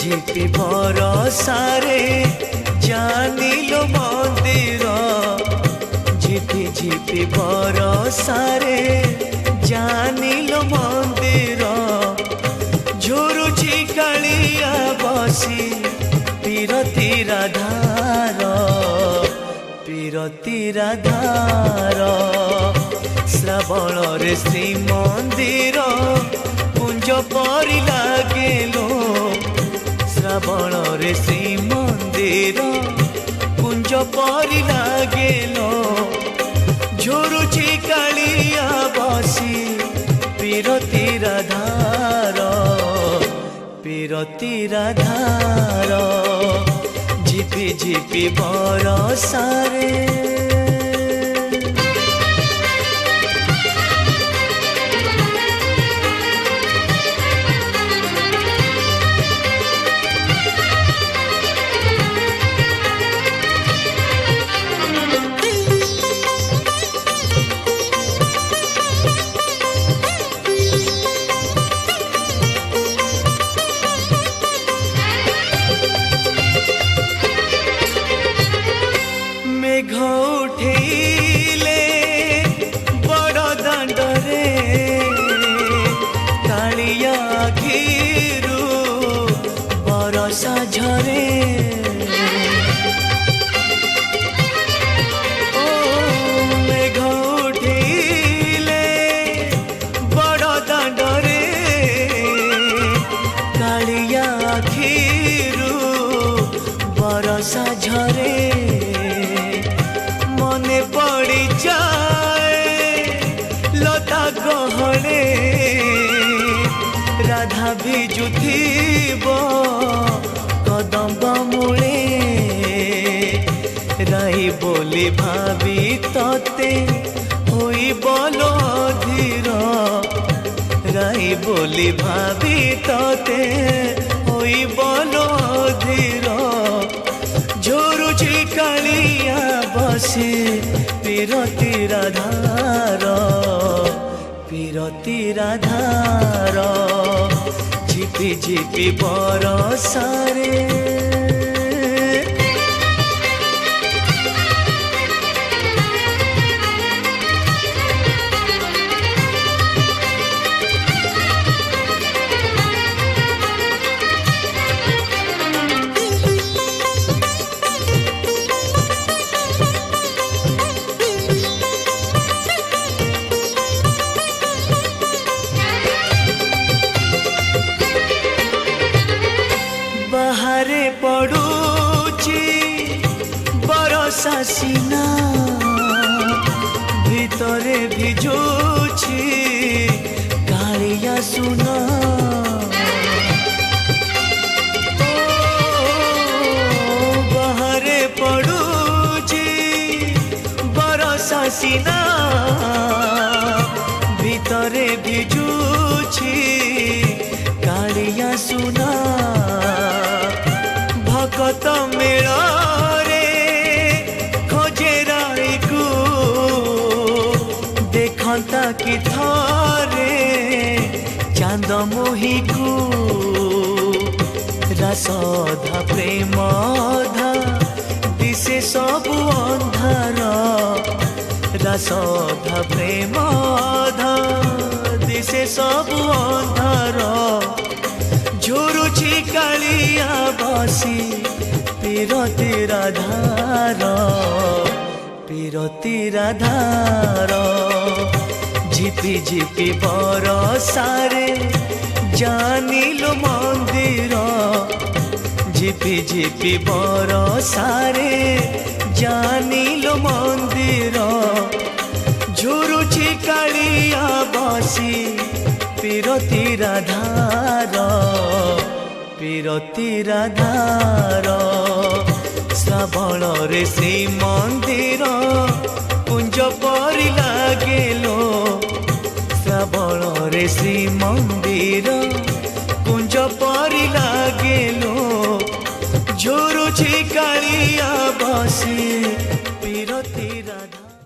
ঝিপি ভরসারে জানিলো মন্দির ঝিপি ঝিপি ভরসারে জানিলো মন্দির ঝুরুছি কালিয়া বসি পীরতি রাধার পীরতি রাধার শ্রাবণরে শ্রীমন্দির কুঞ্জ পরি লাগেলো শ্রাবণরে শ্রীমন্দির কুঞ্জ পরি লাগেলো ঝুরুছি কালিয়া বসি পীরতি রাধার পীরতি রাধার ঝিপি ঝিপি বরসারে उठेले बड़ दांडरे कालिया आखिरू बरसा झरे ओ मेघ उठेले बड़ दांडरे कालिया आखिरू बरसा झरे मने पड़ी जाए लता गहले राधा भिजुथिब कदम्ब मूले राई बोली भावी तते होई बोलो धीर राई बोली भावी तते होई बोलो धीर झुरुची कालिया बसे पीरति राधार पीरति राधार झिपि झिपि बरसारे बाहरे पड़ुची बरसा सीना भितरे भिजुची कालिया सुना बाहरे पड़ुची बरसा सीना भितरे भिजुची कालिया सुना भगत मेल खोजे राई को देखता कि थरे चांद मोही को रसधा प्रेम धा दिसे सब अंधार रसधा प्रेम धा दिसे सब अंधार झुरुची कालिया बसी पीरति राधार पीरति राधार झिपि झिपि बरसारे जानिलो मंदिर झिपि झिपि बरसारे जानिलो मंदिर झुरुची कालिया बसी पीरति राधार पीरति राधार श्रावण रे श्रीमंदिर कुंज परि लागेलो श्रावण रे श्रीमंदिर